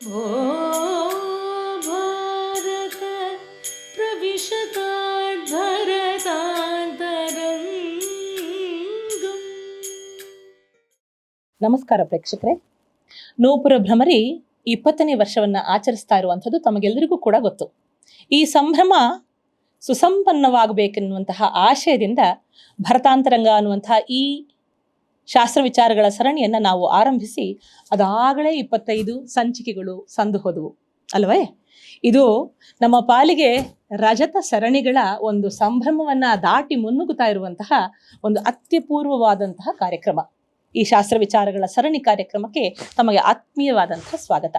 भो भारत प्रविशतात् भरतान्तरङ्गम्. ನಮಸ್ಕಾರ ಪ್ರೇಕ್ಷಕರೇ. ನೂಪುರ ಭ್ರಮರಿ 20ನೇ ವರ್ಷವನ್ನು ಆಚರಿಸ್ತಾ ಇರುವಂಥದ್ದು ತಮಗೆಲ್ಲರಿಗೂ ಕೂಡ ಗೊತ್ತು. ಈ ಸಂಭ್ರಮ ಸುಸಂಪನ್ನವಾಗಬೇಕೆನ್ನುವಂತಹ ಆಶಯದಿಂದ ಭರತಾಂತರಂಗ ಅನ್ನುವಂತಹ ಈ ಶಾಸ್ತ್ರ ವಿಚಾರಗಳ ಸರಣಿಯನ್ನು ನಾವು ಆರಂಭಿಸಿ ಅದಾಗಲೇ 25 ಸಂಚಿಕೆಗಳು ಸಂದು ಹೋದವು ಅಲ್ವೇ. ಇದು ನಮ್ಮ ಪಾಲಿಗೆ ರಜತ ಸರಣಿಗಳ ಒಂದು ಸಂಭ್ರಮವನ್ನು ದಾಟಿ ಮುನ್ನುಗ್ಗುತ್ತಾ ಇರುವಂತಹ ಒಂದು ಅತ್ಯಪೂರ್ವವಾದಂತಹ ಕಾರ್ಯಕ್ರಮ. ಈ ಶಾಸ್ತ್ರ ವಿಚಾರಗಳ ಸರಣಿ ಕಾರ್ಯಕ್ರಮಕ್ಕೆ ತಮಗೆ ಆತ್ಮೀಯವಾದಂತಹ ಸ್ವಾಗತ.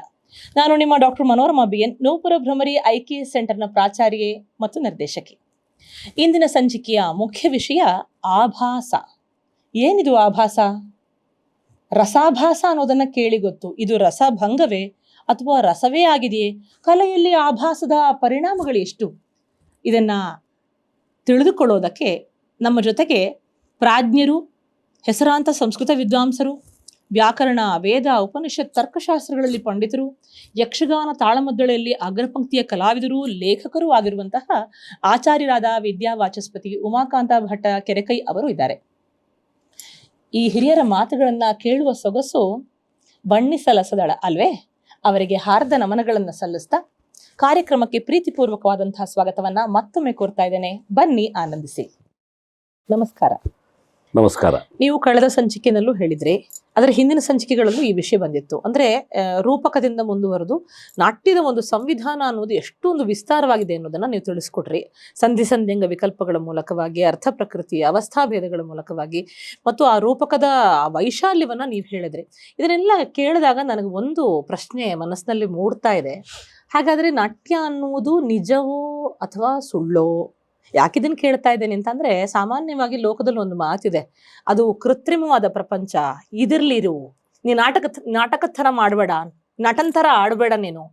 ನಾನು ನಿಮ್ಮ ಡಾಕ್ಟರ್ ಮನೋರಮಾ BN, ನೂಪುರ ಭ್ರಮರಿ IKS ಸೆಂಟರ್ನ ಪ್ರಾಚಾರ್ಯೆ ಮತ್ತು ನಿರ್ದೇಶಕಿ. ಇಂದಿನ ಸಂಚಿಕೆಯ ಮುಖ್ಯ ವಿಷಯ ಆಭಾಸ. ಏನಿದು ಆಭಾಸ? ರಸಾಭಾಸ ಅನ್ನೋದನ್ನು ಕೇಳಿ ಗೊತ್ತು. ಇದು ರಸಭಂಗವೇ ಅಥವಾ ರಸವೇ ಆಗಿದೆಯೇ? ಕಲೆಯಲ್ಲಿ ಆಭಾಸದ ಪರಿಣಾಮಗಳು ಎಷ್ಟು? ಇದನ್ನು ತಿಳಿದುಕೊಳ್ಳೋದಕ್ಕೆ ನಮ್ಮ ಜೊತೆಗೆ ಪ್ರಾಜ್ಞರು, ಹೆಸರಾಂತ ಸಂಸ್ಕೃತ ವಿದ್ವಾಂಸರು, ವ್ಯಾಕರಣ, ವೇದ, ಉಪನಿಷತ್, ತರ್ಕಶಾಸ್ತ್ರಗಳಲ್ಲಿ ಪಂಡಿತರು, ಯಕ್ಷಗಾನ ತಾಳಮದ್ದಳೆಯಲ್ಲಿ ಅಗ್ರಪಂಕ್ತಿಯ ಕಲಾವಿದರು, ಲೇಖಕರು ಆಗಿರುವಂತಹ ಆಚಾರ್ಯರಾದ ವಿದ್ಯಾವಾಚಸ್ಪತಿ ಉಮಾಕಾಂತ ಭಟ್ಟ ಕೆರೆಕೈ ಅವರು ಇದ್ದಾರೆ. ಈ ಹಿರಿಯರ ಮಾತುಗಳನ್ನು ಕೇಳುವ ಸೊಗಸು ಬಣ್ಣಿಸಲಸದಳ ಅಲ್ವೇ. ಅವರಿಗೆ ಹಾರ್ದ ನಮನಗಳನ್ನು ಸಲ್ಲಿಸ್ತಾ ಕಾರ್ಯಕ್ರಮಕ್ಕೆ ಪ್ರೀತಿಪೂರ್ವಕವಾದಂತಹ ಸ್ವಾಗತವನ್ನ ಮತ್ತೊಮ್ಮೆ ಕೋರ್ತಾ ಇದ್ದೇನೆ. ಬನ್ನಿ, ಆನಂದಿಸಿ. ನಮಸ್ಕಾರ. ನಮಸ್ಕಾರ. ನೀವು ಕಳೆದ ಸಂಚಿಕೆಯಲ್ಲೂ ಹೇಳಿದ್ರಿ, ಅದರ ಹಿಂದಿನ ಸಂಚಿಕೆಗಳಲ್ಲೂ ಈ ವಿಷಯ ಬಂದಿತ್ತು. ಅಂದ್ರೆ ರೂಪಕದಿಂದ ಮುಂದುವರೆದು ನಾಟ್ಯದ ಒಂದು ಸಂವಿಧಾನ ಅನ್ನೋದು ಎಷ್ಟೊಂದು ವಿಸ್ತಾರವಾಗಿದೆ ಅನ್ನೋದನ್ನ ನೀವು ತಿಳಿಸ್ಕೊಟ್ರಿ. ಸಂಧಿ ಸಂಧ್ಯಂಗ ವಿಕಲ್ಪಗಳ ಮೂಲಕವಾಗಿ, ಅರ್ಥ ಪ್ರಕೃತಿ, ಅವಸ್ಥಾಭೇದಗಳ ಮೂಲಕವಾಗಿ, ಮತ್ತು ಆ ರೂಪಕದ ವೈಶಾಲ್ಯವನ್ನ ನೀವು ಹೇಳಿದ್ರಿ. ಇದನ್ನೆಲ್ಲ ಕೇಳಿದಾಗ ನನಗೆ ಒಂದು ಪ್ರಶ್ನೆ ಮನಸ್ಸಿನಲ್ಲಿ ಮೂಡ್ತಾ ಇದೆ. ಹಾಗಾದ್ರೆ ನಾಟ್ಯ ಅನ್ನುವುದು ನಿಜವೋ ಅಥವಾ ಸುಳ್ಳೋ? ಯಾಕಿದನ್ನು ಕೇಳ್ತಾ ಇದ್ದೇನೆ ಅಂತಂದ್ರೆ, ಸಾಮಾನ್ಯವಾಗಿ ಲೋಕದಲ್ಲಿ ಒಂದು ಮಾತಿದೆ, ಅದು ಕೃತ್ರಿಮವಾದ ಪ್ರಪಂಚ, ಇದಿರ್ಲಿರು, ನೀ ನಾಟಕ ಥರ ಮಾಡಬೇಡ, ನಟನ್ ಥರ ಆಡಬೇಡ, ನೀನು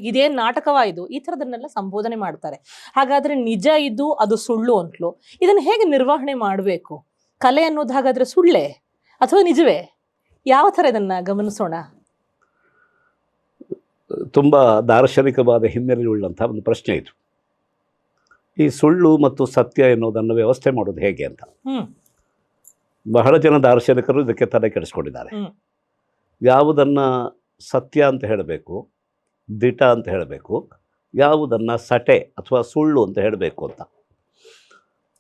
ಇದೇನು ನಾಟಕವಾಯಿತು, ಈ ಥರದನ್ನೆಲ್ಲ ಸಂಬೋಧನೆ ಮಾಡ್ತಾರೆ. ಹಾಗಾದ್ರೆ ನಿಜ ಇದ್ದು ಅದು ಸುಳ್ಳು ಅಂತಲೂ ಇದನ್ನು ಹೇಗೆ ನಿರ್ವಹಣೆ ಮಾಡಬೇಕು? ಕಲೆ ಅನ್ನೋದು ಹಾಗಾದ್ರೆ ಸುಳ್ಳೇ ಅಥವಾ ನಿಜವೇ? ಯಾವ ಥರ ಇದನ್ನು ಗಮನಿಸೋಣ? ತುಂಬ ದಾರ್ಶನಿಕವಾದ ಹಿನ್ನೆಲೆಯುಳ್ಳಂಥ ಒಂದು ಪ್ರಶ್ನೆ ಇದು. ಈ ಸುಳ್ಳು ಮತ್ತು ಸತ್ಯ ಎನ್ನುವುದನ್ನು ವ್ಯವಸ್ಥೆ ಮಾಡೋದು ಹೇಗೆ ಅಂತ ಬಹಳ ಜನ ದಾರ್ಶನಿಕರು ಇದಕ್ಕೆ ತಲೆ ಕೆಡಿಸ್ಕೊಂಡಿದ್ದಾರೆ. ಯಾವುದನ್ನು ಸತ್ಯ ಅಂತ ಹೇಳಬೇಕು, ದಿಟ ಅಂತ ಹೇಳಬೇಕು, ಯಾವುದನ್ನು ಸಟೆ ಅಥವಾ ಸುಳ್ಳು ಅಂತ ಹೇಳಬೇಕು ಅಂತ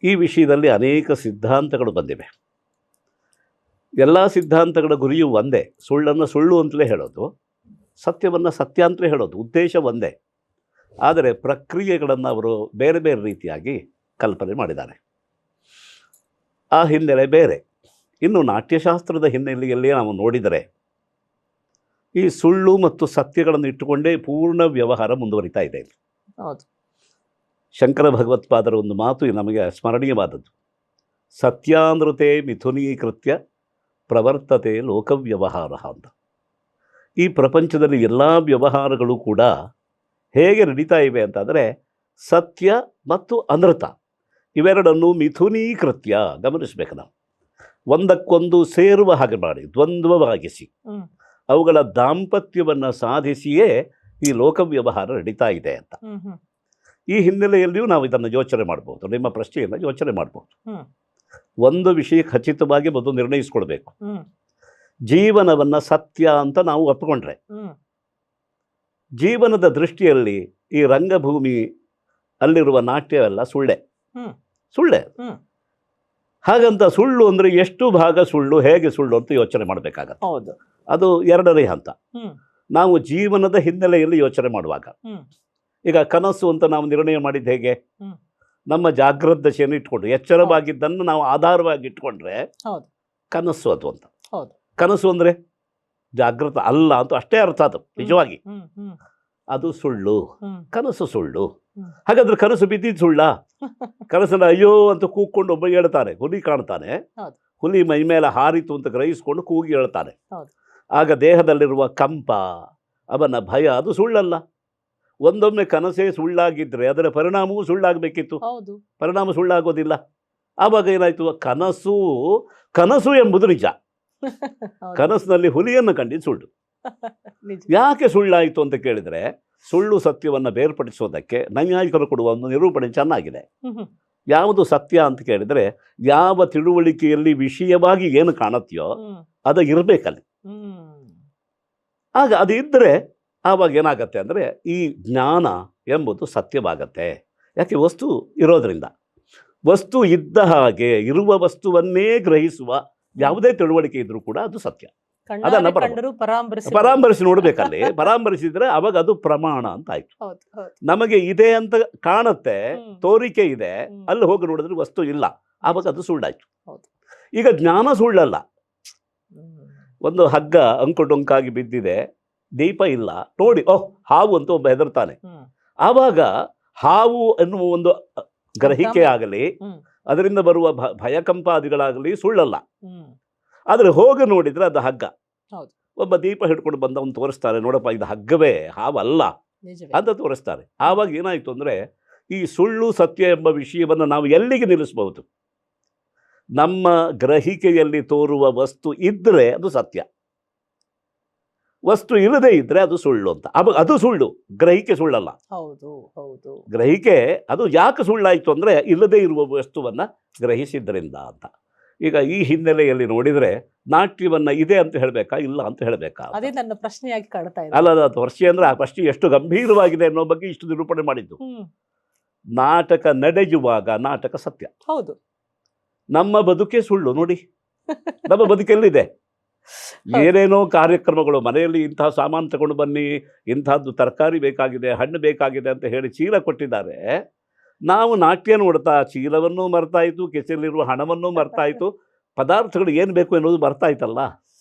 ಈ ವಿಷಯದಲ್ಲಿ ಅನೇಕ ಸಿದ್ಧಾಂತಗಳು ಬಂದಿವೆ. ಎಲ್ಲ ಸಿದ್ಧಾಂತಗಳ ಗುರಿಯು ಒಂದೇ, ಸುಳ್ಳನ್ನು ಸುಳ್ಳು ಅಂತಲೇ ಹೇಳೋದು, ಸತ್ಯವನ್ನು ಸತ್ಯ ಅಂತಲೇ ಹೇಳೋದು. ಉದ್ದೇಶ ಒಂದೇ, ಆದರೆ ಪ್ರಕ್ರಿಯೆಗಳನ್ನು ಅವರು ಬೇರೆ ಬೇರೆ ರೀತಿಯಾಗಿ ಕಲ್ಪನೆ ಮಾಡಿದ್ದಾರೆ. ಆ ಹಿನ್ನೆಲೆ ಬೇರೆ. ಇನ್ನು ನಾಟ್ಯಶಾಸ್ತ್ರದ ಹಿನ್ನೆಲೆಯಲ್ಲಿ ನಾವು ನೋಡಿದರೆ ಈ ಸುಳ್ಳು ಮತ್ತು ಸತ್ಯಗಳನ್ನು ಇಟ್ಟುಕೊಂಡೇ ಪೂರ್ಣ ವ್ಯವಹಾರ ಮುಂದುವರಿತಾ ಇದೆ. ಹೌದು. ಶಂಕರ ಭಗವತ್ಪಾದರ ಒಂದು ಮಾತು ನಮಗೆ ಸ್ಮರಣೀಯವಾದದ್ದು, ಸತ್ಯಾನೃತೆ ಮಿಥುನೀಕೃತ್ಯ ಪ್ರವರ್ತತೆ ಲೋಕವ್ಯವಹಾರ ಅಂತ. ಈ ಪ್ರಪಂಚದಲ್ಲಿ ಎಲ್ಲ ವ್ಯವಹಾರಗಳು ಕೂಡ ಹೇಗೆ ನಡೀತಾ ಇವೆ ಅಂತಂದರೆ, ಸತ್ಯ ಮತ್ತು ಅನೃತ ಇವೆರಡನ್ನು ಮಿಥುನೀಕೃತ್ಯ ಗಮನಿಸಬೇಕು. ನಾವು ಒಂದಕ್ಕೊಂದು ಸೇರುವ ಹಾಗೆ ಮಾಡಿ, ದ್ವಂದ್ವವಾಗಿಸಿ ಅವುಗಳ ದಾಂಪತ್ಯವನ್ನು ಸಾಧಿಸಿಯೇ ಈ ಲೋಕ ವ್ಯವಹಾರ ನಡೀತಾ ಇದೆ ಅಂತ. ಈ ಹಿನ್ನೆಲೆಯಲ್ಲಿಯೂ ನಾವು ಇದನ್ನು ಯೋಚನೆ ಮಾಡ್ಬೋದು, ನಿಮ್ಮ ಪ್ರಶ್ನೆಯನ್ನು ಯೋಚನೆ ಮಾಡ್ಬೋದು. ಒಂದು ವಿಷಯ ಖಚಿತವಾಗಿ ಮೊದಲು ನಿರ್ಣಯಿಸ್ಕೊಳ್ಬೇಕು. ಜೀವನವನ್ನು ಸತ್ಯ ಅಂತ ನಾವು ಒಪ್ಪಿಕೊಂಡ್ರೆ, ಜೀವನದ ದೃಷ್ಟಿಯಲ್ಲಿ ಈ ರಂಗಭೂಮಿ ಅಲ್ಲಿರುವ ನಾಟ್ಯವೆಲ್ಲ ಸುಳ್ಳೆ. ಹಾಗಂತ ಸುಳ್ಳು ಅಂದರೆ ಎಷ್ಟು ಭಾಗ ಸುಳ್ಳು, ಹೇಗೆ ಸುಳ್ಳು ಅಂತ ಯೋಚನೆ ಮಾಡಬೇಕಾಗತ್ತೆ. ಹೌದು, ಅದು ಎರಡನೇ ಹಂತ. ನಾವು ಜೀವನದ ಹಿನ್ನೆಲೆಯಲ್ಲಿ ಯೋಚನೆ ಮಾಡುವಾಗ, ಈಗ ಕನಸು ಅಂತ ನಾವು ನಿರ್ಣಯ ಮಾಡಿದ್ದು ಹೇಗೆ? ನಮ್ಮ ಜಾಗೃತ ದಶೆಯನ್ನು ಇಟ್ಕೊಂಡು ಎಚ್ಚರವಾಗಿದ್ದನ್ನು ನಾವು ಆಧಾರವಾಗಿ ಇಟ್ಕೊಂಡ್ರೆ ಕನಸು ಅದು ಅಂತ. ಕನಸು ಅಂದರೆ ಜಾಗೃತ ಅಲ್ಲ ಅಂತ ಅಷ್ಟೇ ಅರ್ಥ. ಅದು ನಿಜವಾಗಿ ಅದು ಸುಳ್ಳು, ಕನಸು ಸುಳ್ಳು. ಹಾಗಾದ್ರೆ ಕನಸು ಬಿದ್ದಿದ್ದು ಸುಳ್ಳ? ಕನಸನ್ನ ಅಯ್ಯೋ ಅಂತ ಕೂಗ್ಕೊಂಡು ಒಬ್ಬ ಹೇಳ್ತಾನೆ, ಹುಲಿ ಕಾಣ್ತಾನೆ, ಹುಲಿ ಮೈ ಮೇಲೆ ಹಾರಿತು ಅಂತ ಗ್ರಹಿಸ್ಕೊಂಡು ಕೂಗಿ ಹೇಳ್ತಾನೆ. ಆಗ ದೇಹದಲ್ಲಿರುವ ಕಂಪ, ಅವನ ಭಯ, ಅದು ಸುಳ್ಳಲ್ಲ. ಒಂದೊಮ್ಮೆ ಕನಸೇ ಸುಳ್ಳಾಗಿದ್ರೆ ಅದರ ಪರಿಣಾಮವೂ ಸುಳ್ಳಾಗಬೇಕಿತ್ತು. ಪರಿಣಾಮ ಸುಳ್ಳಾಗೋದಿಲ್ಲ. ಆವಾಗ ಏನಾಯ್ತು? ಕನಸು ಎಂಬುದು ನಿಜ. ಕನಸಿನಲ್ಲಿ ಹುಲಿಯನ್ನು ಕಂಡಿದ್ದು ಸುಳ್ಳು. ನಿಜ. ಯಾಕೆ ಸುಳ್ಳಾಯಿತು ಅಂತ ಕೇಳಿದರೆ, ಸುಳ್ಳು ಸತ್ಯವನ್ನು ಬೇರ್ಪಡಿಸೋದಕ್ಕೆ ನೈಯಾಯಿಕರು ಕೊಡುವ ಒಂದು ನಿರೂಪಣೆ ಚೆನ್ನಾಗಿದೆ. ಯಾವುದು ಸತ್ಯ ಅಂತ ಕೇಳಿದರೆ, ಯಾವ ತಿಳುವಳಿಕೆಯಲ್ಲಿ ವಿಷಯವಾಗಿ ಏನು ಕಾಣುತ್ತೆಯೋ ಅದು ಇರಬೇಕಲ್ಲಿ. ಆಗ ಅದು ಇದ್ದರೆ ಆವಾಗ ಏನಾಗತ್ತೆ ಅಂದರೆ ಈ ಜ್ಞಾನ ಎಂಬುದು ಸತ್ಯವಾಗತ್ತೆ. ಯಾಕೆ? ವಸ್ತು ಇರೋದರಿಂದ. ವಸ್ತು ಇದ್ದ ಹಾಗೆ ಇರುವ ವಸ್ತುವನ್ನೇ ಗ್ರಹಿಸುವ ಯಾವುದೇ ತಿಳುವಳಿಕೆ ಇದ್ರೂ ಕೂಡ ಅದು ಸತ್ಯ. ಅದನ್ನ ಪರಾಮರಿಸಿ ನೋಡ್ಬೇಕಲ್ಲಿ. ಪರಾಮರಿಸಿದ್ರೆ ಅವಾಗ ಅದು ಪ್ರಮಾಣ ಅಂತ ಆಯ್ತು. ನಮಗೆ ಇದೆ ಅಂತ ಕಾಣುತ್ತೆ, ತೋರಿಕೆ ಇದೆ, ಅಲ್ಲಿ ಹೋಗಿ ನೋಡಿದ್ರೆ ವಸ್ತು ಇಲ್ಲ, ಆವಾಗ ಅದು ಸುಳ್ಳಾಯ್ತು. ಈಗ ಜ್ಞಾನ ಸುಳ್ಳಲ್ಲ. ಒಂದು ಹಗ್ಗ ಅಂಕುಡೊಂಕಾಗಿ ಬಿದ್ದಿದೆ, ದೀಪ ಇಲ್ಲ, ನೋಡಿ ಓಹ್ ಹಾವು ಅಂತ ಒಬ್ಬ ಹೆದರ್ತಾನೆ. ಆವಾಗ ಹಾವು ಎನ್ನುವ ಒಂದು ಗ್ರಹಿಕೆ ಆಗಲಿ, ಅದರಿಂದ ಬರುವ ಭಯಕಂಪಾದಿಗಳಾಗಲಿ ಸುಳ್ಳಲ್ಲ. ಆದರೆ ಹೋಗಿ ನೋಡಿದ್ರೆ ಅದು ಹಗ್ಗ. ಒಬ್ಬ ದೀಪ ಹಿಡ್ಕೊಂಡು ಬಂದವನು ತೋರಿಸ್ತಾರೆ, ನೋಡಪ್ಪ ಇದು ಹಗ್ಗವೇ, ಹಾವಲ್ಲ ಅಂತ ತೋರಿಸ್ತಾರೆ. ಆವಾಗ ಏನಾಯ್ತು ಅಂದರೆ ಈ ಸುಳ್ಳು ಸತ್ಯ ಎಂಬ ವಿಷಯವನ್ನು ನಾವು ಎಲ್ಲಿಗೆ ನಿಲ್ಲಿಸಬಹುದು? ನಮ್ಮ ಗ್ರಹಿಕೆಯಲ್ಲಿ ತೋರುವ ವಸ್ತು ಇದ್ದರೆ ಅದು ಸತ್ಯ, ವಸ್ತು ಇಲ್ಲದೆ ಇದ್ರೆ ಅದು ಸುಳ್ಳು ಅಂತ. ಅದು ಸುಳ್ಳು, ಗ್ರಹಿಕೆ ಸುಳ್ಳಲ್ಲ. ಗ್ರಹಿಕೆ ಅದು ಯಾಕೆ ಸುಳ್ಳಾಯಿತು ಅಂದರೆ ಇಲ್ಲದೆ ಇರುವ ವಸ್ತುವನ್ನು ಗ್ರಹಿಸಿದ್ರಿಂದ ಅಂತ. ಈಗ ಈ ಹಿನ್ನೆಲೆಯಲ್ಲಿ ನೋಡಿದರೆ ನಾಟ್ಯವನ್ನ ಇದೆ ಅಂತ ಹೇಳಬೇಕಾ, ಇಲ್ಲ ಅಂತ ಹೇಳಬೇಕಾ? ಅದೇ ನನ್ನ ಪ್ರಶ್ನೆಯಾಗಿ ಕಾಡ್ತಾ ಇದೆ. ಅಲ್ಲ, ಅದು ಪ್ರಶ್ನೆ ಅಂದರೆ ಆ ಪ್ರಶ್ನೆ ಎಷ್ಟು ಗಂಭೀರವಾಗಿದೆ ಅನ್ನೋ ಬಗ್ಗೆ ಇಷ್ಟು ನಿರೂಪಣೆ ಮಾಡಿದ್ದು. ನಾಟಕ ನಡೆಯುವಾಗ ನಾಟಕ ಸತ್ಯ. ಹೌದು. ನಮ್ಮ ಬದುಕೆ ಸುಳ್ಳು. ನೋಡಿ, ನಮ್ಮ ಬದುಕೆಲ್ಲಿದೆ ಏನೇನೋ ಕಾರ್ಯಕ್ರಮಗಳು, ಮನೆಯಲ್ಲಿ ಇಂತಹ ಸಾಮಾನು ತಗೊಂಡು ಬನ್ನಿ, ಇಂಥದ್ದು ತರಕಾರಿ ಬೇಕಾಗಿದೆ, ಹಣ್ಣು ಬೇಕಾಗಿದೆ ಅಂತ ಹೇಳಿ ಚೀಲ ಕೊಟ್ಟಿದ್ದಾರೆ. ನಾವು ನಾಟ್ಯ ನೋಡ್ತಾ ಚೀಲವನ್ನು ಮರ್ತಾಯಿತು, ಕೆಸೆಯಲ್ಲಿರುವ ಹಣವನ್ನು ಮರ್ತಾಯಿತು, ಪದಾರ್ಥಗಳು ಏನು ಬೇಕು ಎನ್ನುವುದು ಮರ್ತಾಯ್ತಲ್ಲ.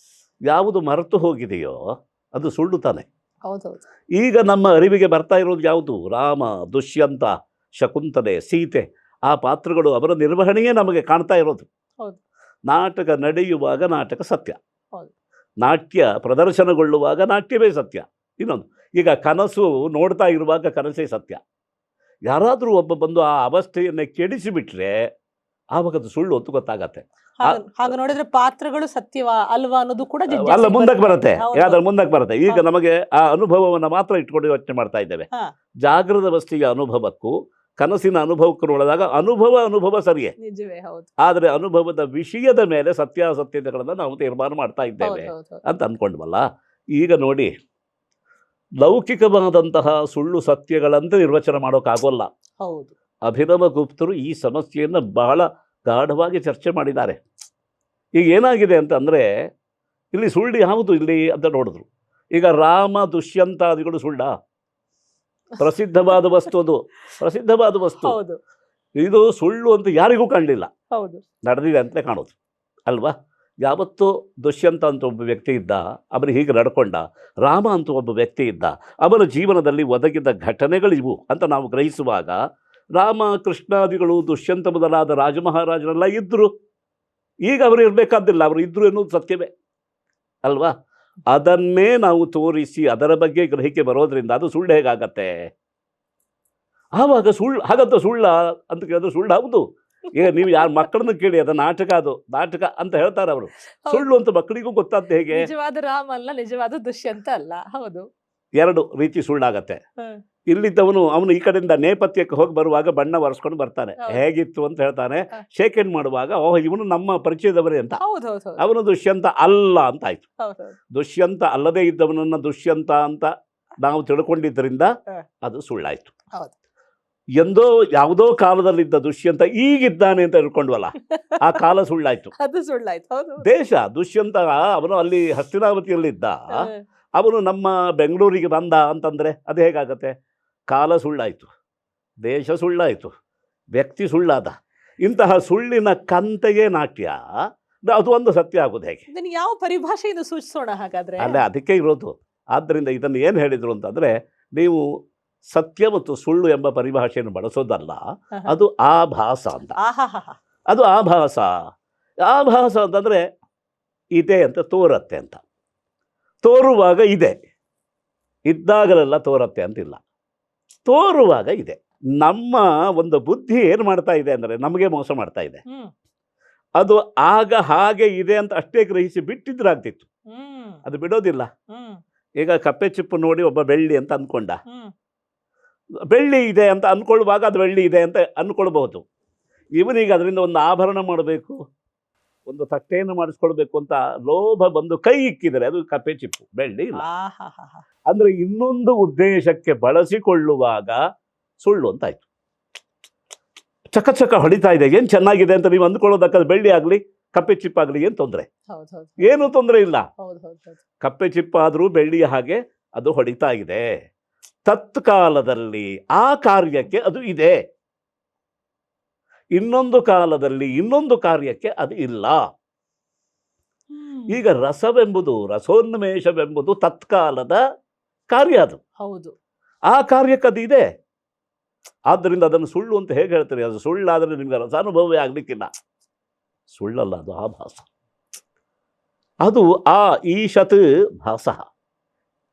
ಯಾವುದು ಮರೆತು ಹೋಗಿದೆಯೋ ಅದು ಸುಳ್ಳು ತಾನೆ. ಈಗ ನಮ್ಮ ಅರಿವಿಗೆ ಬರ್ತಾ ಇರೋದು ಯಾವುದು? ರಾಮ, ದುಷ್ಯಂತ, ಶಕುಂತಲೆ, ಸೀತೆ, ಆ ಪಾತ್ರಗಳು, ಅವರ ನಿರ್ವಹಣೆಯೇ ನಮಗೆ ಕಾಣ್ತಾ ಇರೋದು. ನಾಟಕ ನಡೆಯುವಾಗ ನಾಟಕ ಸತ್ಯ, ನಾಟ್ಯ ಪ್ರದರ್ಶನಗೊಳ್ಳುವಾಗ ನಾಟ್ಯವೇ ಸತ್ಯ. ಇನ್ನೊಂದು, ಈಗ ಕನಸು ನೋಡ್ತಾ ಇರುವಾಗ ಕನಸೇ ಸತ್ಯ. ಯಾರಾದರೂ ಒಬ್ಬ ಬಂದು ಆ ಅವಸ್ಥೆಯನ್ನೇ ಕೆಡಿಸಿಬಿಟ್ರೆ ಆವಾಗ ಅದು ಸುಳ್ಳು ಅಂತ ಗೊತ್ತಾಗತ್ತೆ. ಹಾಗೆ ನೋಡಿದ್ರೆ ಪಾತ್ರಗಳು ಸತ್ಯವಾ ಅಲ್ವಾ ಅನ್ನೋದು ಕೂಡ ಅಲ್ಲ, ಮುಂದಕ್ಕೆ ಬರುತ್ತೆ. ಯಾವ್ದಾದ್ರು ಮುಂದಕ್ಕೆ ಬರುತ್ತೆ. ಈಗ ನಮಗೆ ಆ ಅನುಭವವನ್ನು ಮಾತ್ರ ಇಟ್ಕೊಂಡು ಯೋಚನೆ ಮಾಡ್ತಾ ಇದ್ದೇವೆ. ಜಾಗೃತ ಅವಸ್ಥೆಯ ಅನುಭವಕ್ಕೂ ಕನಸಿನ ಅನುಭವಕ್ಕೂ ನೋಡಿದಾಗ ಅನುಭವ ಸರಿಯೇ, ಆದರೆ ಅನುಭವದ ವಿಷಯದ ಮೇಲೆ ಸತ್ಯಾಸತ್ಯತೆಗಳನ್ನು ನಾವು ತೀರ್ಮಾನ ಮಾಡ್ತಾ ಇದ್ದೇವೆ ಅಂತ ಅಂದ್ಕೊಂಡ್ವಲ್ಲ. ಈಗ ನೋಡಿ, ಲೌಕಿಕವಾದಂತಹ ಸುಳ್ಳು ಸತ್ಯಗಳಂತೆ ನಿರ್ವಚನ ಮಾಡೋಕ್ಕಾಗೋಲ್ಲ. ಅಭಿನವ ಗುಪ್ತರು ಈ ಸಮಸ್ಯೆಯನ್ನು ಬಹಳ ಗಾಢವಾಗಿ ಚರ್ಚೆ ಮಾಡಿದ್ದಾರೆ. ಈಗ ಏನಾಗಿದೆ ಅಂತಂದರೆ, ಇಲ್ಲಿ ಸುಳ್ಳು ಯಾವುದು ಇಲ್ಲಿ ಅಂತ ನೋಡಿದ್ರು. ಈಗ ರಾಮ, ದುಷ್ಯಂತಾದಿಗಳು ಸುಳ್ಳ? ಪ್ರಸಿದ್ಧವಾದ ವಸ್ತು, ಅದು ಪ್ರಸಿದ್ಧವಾದ ವಸ್ತು. ಇದು ಸುಳ್ಳು ಅಂತ ಯಾರಿಗೂ ಕಾಣಲಿಲ್ಲ, ನಡೆದಿದೆ ಅಂತಲೇ ಕಾಣೋದು ಅಲ್ವಾ? ಯಾವತ್ತೂ ದುಷ್ಯಂತ ಅಂತ ಒಬ್ಬ ವ್ಯಕ್ತಿ ಇದ್ದ, ಅವನು ಹೀಗೆ ನಡ್ಕೊಂಡ. ರಾಮ ಅಂತ ಒಬ್ಬ ವ್ಯಕ್ತಿ ಇದ್ದ, ಅವನ ಜೀವನದಲ್ಲಿ ಒದಗಿದ ಘಟನೆಗಳಿವು ಅಂತ ನಾವು ಗ್ರಹಿಸುವಾಗ ರಾಮ, ಕೃಷ್ಣಾದಿಗಳು, ದುಷ್ಯಂತ ಮೊದಲಾದ ರಾಜಮಹಾರಾಜರೆಲ್ಲ ಇದ್ದರು. ಈಗ ಅವರು ಇರಬೇಕಾದಿಲ್ಲ, ಅವರು ಇದ್ದರು ಎನ್ನುವುದು ಸತ್ಯವೇ ಅಲ್ವಾ? ಅದನ್ನೇ ನಾವು ತೋರಿಸಿ ಅದರ ಬಗ್ಗೆ ಗ್ರಹಿಕೆ ಬರೋದ್ರಿಂದ ಅದು ಸುಳ್ಳು ಹೇಗಾಗತ್ತೆ? ಆವಾಗ ಸುಳ್ಳು ಹಾಗಂತ ಸುಳ್ಳ ಅಂತ ಕೇಳಿದ್ರೆ ಸುಳ್ಳು ಹೌದು. ಈಗ ನೀವು ಯಾರು ಮಕ್ಕಳನ್ನು ಕೇಳಿ ಅದು ನಾಟಕ ಅಂತ ಹೇಳ್ತಾರೆ ಅವರು. ಸುಳ್ಳು ಅಂತ ಮಕ್ಕಳಿಗೂ ಗೊತ್ತಾಗ್ತದೆ ಹೇಗೆ? ನಿಜವಾದ ರಾಮ ಅಲ್ಲ, ನಿಜವಾದ ದುಷ್ಯಂತ ಅಲ್ಲ. ಹೌದು, ಎರಡು ರೀತಿ ಸುಳ್ಳಾಗತ್ತೆ. ಇಲ್ಲಿದ್ದವನು ಅವನು ಈ ಕಡೆಯಿಂದ ನೇಪಥ್ಯಕ್ಕೆ ಹೋಗಿ ಬರುವಾಗ ಬಣ್ಣ ಒರೆಸ್ಕೊಂಡು ಬರ್ತಾನೆ, ಹೇಗಿತ್ತು ಅಂತ ಹೇಳ್ತಾನೆ. ಶೇಕ್ ಹ್ಯಾಂಡ್ ಮಾಡುವಾಗ ಓಹ್ ಇವನು ನಮ್ಮ ಪರಿಚಯದವರೇ ಅಂತ. ಅವನು ದುಷ್ಯಂತ ಅಲ್ಲ ಅಂತ ಆಯ್ತು. ದುಷ್ಯಂತ ಅಲ್ಲದೇ ಇದ್ದವನನ್ನ ದುಷ್ಯಂತ ಅಂತ ನಾವು ತಿಳ್ಕೊಂಡಿದ್ದರಿಂದ ಅದು ಸುಳ್ಳಾಯ್ತು. ಎಂದೋ ಯಾವುದೋ ಕಾಲದಲ್ಲಿದ್ದ ದುಷ್ಯಂತ ಈಗಿದ್ದಾನೆ ಅಂತ ತಿಳ್ಕೊಂಡ್ವಲ್ಲ, ಆ ಕಾಲ ಸುಳ್ಳಾಯ್ತು. ದೇಶ ದುಷ್ಯಂತ ಅವನು ಅಲ್ಲಿ ಹಸ್ತಿನಾವತಿಯಲ್ಲಿದ್ದ, ಅವನು ನಮ್ಮ ಬೆಂಗಳೂರಿಗೆ ಬಂದ ಅಂತಂದರೆ ಅದು ಹೇಗಾಗತ್ತೆ? ಕಾಲ ಸುಳ್ಳಾಯಿತು, ದೇಶ ಸುಳ್ಳಾಯಿತು, ವ್ಯಕ್ತಿ ಸುಳ್ಳಾದ. ಇಂತಹ ಸುಳ್ಳಿನ ಕಂತೆಯೇ ನಾಟ್ಯ. ಅದು ಒಂದು ಸತ್ಯ ಆಗೋದು ಹೇಗೆ? ಯಾವ ಪರಿಭಾಷೆಯಿಂದ ಸೂಚಿಸೋಣ ಹಾಗಾದ್ರೆ? ಅಲ್ಲೇ ಅದಕ್ಕೆ ಇರೋದು. ಆದ್ದರಿಂದ ಇದನ್ನು ಏನು ಹೇಳಿದರು ಅಂತಂದರೆ, ನೀವು ಸತ್ಯ ಮತ್ತು ಸುಳ್ಳು ಎಂಬ ಪರಿಭಾಷೆಯನ್ನು ಬಳಸೋದಲ್ಲ, ಅದು ಆಭಾಸ ಅಂತ. ಅದು ಆಭಾಸ ಅಂತಂದರೆ ಇದೆ ಅಂತ ತೋರತ್ತೆ ಅಂತ. ತೋರುವಾಗ ಇದೆ, ಇದ್ದಾಗಲೆಲ್ಲ ತೋರತ್ತೆ ಅಂತಿಲ್ಲ, ತೋರುವಾಗ ಇದೆ. ನಮ್ಮ ಒಂದು ಬುದ್ಧಿ ಏನು ಮಾಡ್ತಾ ಇದೆ ಅಂದರೆ ನಮಗೆ ಮೋಸ ಮಾಡ್ತಾ ಇದೆ. ಅದು ಆಗ ಹಾಗೆ ಇದೆ ಅಂತ ಅಷ್ಟೇ ಗ್ರಹಿಸಿ ಬಿಟ್ಟಿದ್ರಾಗ್ತಿತ್ತು, ಅದು ಬಿಡೋದಿಲ್ಲ. ಈಗ ಕಪ್ಪೆ ಚಿಪ್ಪು ನೋಡಿ ಒಬ್ಬ ಬೆಳ್ಳಿ ಅಂತ ಅಂದ್ಕೊಂಡ, ಹ್ಮ್ ಬೆಳ್ಳಿ ಇದೆ ಅಂತ ಅಂದ್ಕೊಳ್ಳುವಾಗ ಅದು ಬೆಳ್ಳಿ ಇದೆ ಅಂತ ಅಂದ್ಕೊಳ್ಬಹುದು. ಇವನಿಗೆ ಅದರಿಂದ ಒಂದು ಆಭರಣ ಮಾಡಬೇಕು, ಒಂದು ತಟ್ಟೆಯನ್ನು ಮಾಡಿಸ್ಕೊಳ್ಬೇಕು ಅಂತ ಲೋಭ ಬಂದು ಕೈ ಇಕ್ಕಿದರೆ ಅದು ಕಪ್ಪೆ ಚಿಪ್ಪು, ಬೆಳ್ಳಿ ಇಲ್ಲ. ಆಹಾಹಾಹಾ. ಅಂದ್ರೆ ಇನ್ನೊಂದು ಉದ್ದೇಶಕ್ಕೆ ಬಳಸಿಕೊಳ್ಳುವಾಗ ಸುಳ್ಳು ಅಂತಾಯ್ತು. ಚಕ ಚಕ ಹೊಡಿತಾ ಇದೆ, ಏನ್ ಚೆನ್ನಾಗಿದೆ ಅಂತ ನೀವು ಅಂದ್ಕೊಳ್ಳೋದಕ್ಕೆ ಬೆಳ್ಳಿ ಆಗ್ಲಿ ಕಪ್ಪೆ ಚಿಪ್ಪಾಗ್ಲಿ ಏನ್ ತೊಂದರೆ? ಹೌದ್ ಹೌದ್ ಏನು ತೊಂದರೆ ಇಲ್ಲ. ಹೌದ್ ಹೌದ್ ಹೌದ್. ಕಪ್ಪೆ ಚಿಪ್ಪಾದ್ರೂ ಬೆಳ್ಳಿಯ ಹಾಗೆ ಅದು ಹೊಡಿತಾ ಇದೆ. ತತ್ಕಾಲದಲ್ಲಿ ಆ ಕಾರ್ಯಕ್ಕೆ ಅದು ಇದೆ, ಇನ್ನೊಂದು ಕಾಲದಲ್ಲಿ ಇನ್ನೊಂದು ಕಾರ್ಯಕ್ಕೆ ಅದು ಇಲ್ಲ. ಹ್ಮ್. ಈಗ ರಸವೆಂಬುದು, ರಸೋನ್ಮೇಷವೆಂಬುದು ತತ್ಕಾಲದ ಕಾರ್ಯ, ಅದು ಹೌದು. ಆ ಕಾರ್ಯಕ್ಕೆ ಅದು ಇದೆ. ಆದ್ದರಿಂದ ಅದನ್ನು ಸುಳ್ಳು ಅಂತ ಹೇಗೆ ಹೇಳ್ತೀರಿ? ಅದು ಸುಳ್ಳಾದರೆ ನಿಮ್ಗೆ ರಸಾನುಭವವೇ ಆಗ್ಲಿಕ್ಕಿಲ್ಲ. ಸುಳ್ಳಲ್ಲ, ಅದು ಆಭಾಸ. ಅದು ಈಶತ್ ಭಾಸ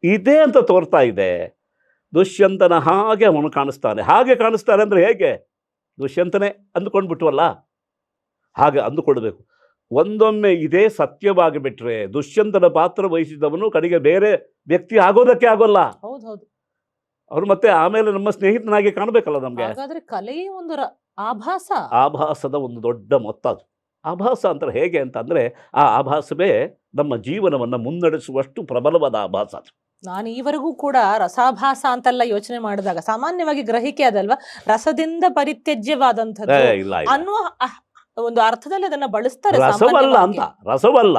ಇದೆ ಅಂತ ತೋರ್ತಾ ಇದೆ. ದುಷ್ಯಂತನ ಹಾಗೆ ಅವನು ಕಾಣಿಸ್ತಾನೆ. ಹಾಗೆ ಕಾಣಿಸ್ತಾನೆ ಅಂದ್ರೆ ಹೇಗೆ? ದುಷ್ಯಂತನೇ ಅಂದುಕೊಂಡ್ಬಿಟ್ವಲ್ಲ, ಹಾಗೆ ಅಂದುಕೊಳ್ಬೇಕು. ಒಂದೊಮ್ಮೆ ಇದೇ ಸತ್ಯವಾಗಿ ಬಿಟ್ರೆ ದುಷ್ಯಂತನ ಪಾತ್ರ ವಹಿಸಿದವನು ಕಡೆಗೆ ಬೇರೆ ವ್ಯಕ್ತಿ ಆಗೋದಕ್ಕೆ ಆಗೋಲ್ಲ. ಹೌದ್ ಹೌದು. ಅವ್ರು ಮತ್ತೆ ಆಮೇಲೆ ನಮ್ಮ ಸ್ನೇಹಿತನಾಗಿ ಕಾಣಬೇಕಲ್ಲ ನಮ್ಗೆ. ಹಾಗಾದ್ರೆ ಕಲೆಯೇ ಒಂದು ಆಭಾಸ. ಆಭಾಸದ ಒಂದು ದೊಡ್ಡ ಮೊತ್ತ ಅದು. ಆಭಾಸ ಅಂತ ಹೇಗೆ ಅಂತಂದ್ರೆ ಆ ಆಭಾಸವೇ ನಮ್ಮ ಜೀವನವನ್ನು ಮುನ್ನಡೆಸುವಷ್ಟು ಪ್ರಬಲವಾದ ಆಭಾಸ ಅದು. ನಾನು ಈವರೆಗೂ ಕೂಡ ರಸಾಭಾಸ ಅಂತೆಲ್ಲ ಯೋಚನೆ ಮಾಡಿದಾಗ ಸಾಮಾನ್ಯವಾಗಿ ಗ್ರಹಿಕೆ ಅದಲ್ವಾ, ರಸದಿಂದ ಪರಿತ್ಯಜ್ಯವಾದಂಥದ್ದು ಇಲ್ಲ ಇಲ್ಲ. ಅನ್ನುವ ಒಂದು ಅರ್ಥದಲ್ಲಿ ಅದನ್ನ ಬಳಸ್ತಾರೆ ರಸವಲ್ಲ ಸಾಮಾನ್ಯವಾಗಿ. ಅಂತ, ರಸವಲ್ಲ,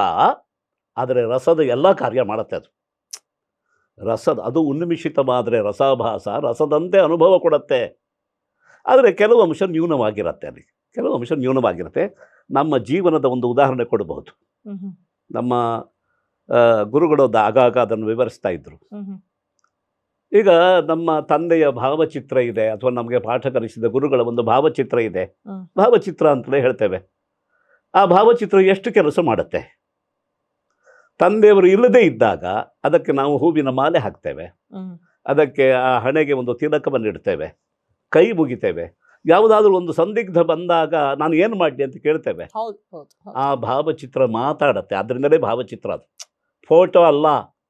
ಆದರೆ ರಸದ ಎಲ್ಲ ಕಾರ್ಯ ಮಾಡುತ್ತೆ ಅದು. ರಸದ ಅದು ಉನ್ಮಿಷಿತವಾದರೆ ರಸಾಭಾಸ ರಸದಂತೆ ಅನುಭವ ಕೊಡುತ್ತೆ. ಆದರೆ ಕೆಲವು ಅಂಶ ನ್ಯೂನವಾಗಿರುತ್ತೆ, ಅಲ್ಲಿ ಕೆಲವು ಅಂಶ ನ್ಯೂನವಾಗಿರುತ್ತೆ. ನಮ್ಮ ಜೀವನದ ಒಂದು ಉದಾಹರಣೆ ಕೊಡಬಹುದು. ಹ್ಮ್ ಹ್ಮ್ ನಮ್ಮ ಗುರುಗಳು ಆಗಾಗ ಅದನ್ನು ವಿವರಿಸ್ತಾ ಇದ್ರು. ಹ್ಮ್ ಹ್ಮ್. ಈಗ ನಮ್ಮ ತಂದೆಯ ಭಾವಚಿತ್ರ ಇದೆ, ಅಥವಾ ನಮಗೆ ಪಾಠ ಕಲಿಸಿದ ಗುರುಗಳ ಒಂದು ಭಾವಚಿತ್ರ ಇದೆ. ಹ್ಮ್. ಭಾವಚಿತ್ರ ಅಂತಲೇ ಹೇಳ್ತೇವೆ. ಆ ಭಾವಚಿತ್ರ ಎಷ್ಟು ಕೆಲಸ ಮಾಡುತ್ತೆ? ತಂದೆಯವರು ಇಲ್ಲದೇ ಇದ್ದಾಗ ಅದಕ್ಕೆ ನಾವು ಹೂವಿನ ಮಾಲೆ ಹಾಕ್ತೇವೆ, ಹ್ಮ್. ಅದಕ್ಕೆ ಆ ಹಣೆಗೆ ಒಂದು ತಿಲಕವನ್ನು ಇಡ್ತೇವೆ, ಕೈ ಮುಗಿತೇವೆ. ಯಾವುದಾದ್ರೂ ಒಂದು ಸಂದಿಗ್ಧ ಬಂದಾಗ ನಾನು ಏನು ಮಾಡಲಿ ಅಂತ ಕೇಳ್ತೇವೆ. ಹೌದು ಹೌದು ಹೌದು. ಆ ಭಾವಚಿತ್ರ ಮಾತಾಡತ್ತೆ. ಅದರಿಂದಲೇ ಭಾವಚಿತ್ರ ಅದು, ಫೋಟೋ ಅಲ್ಲ.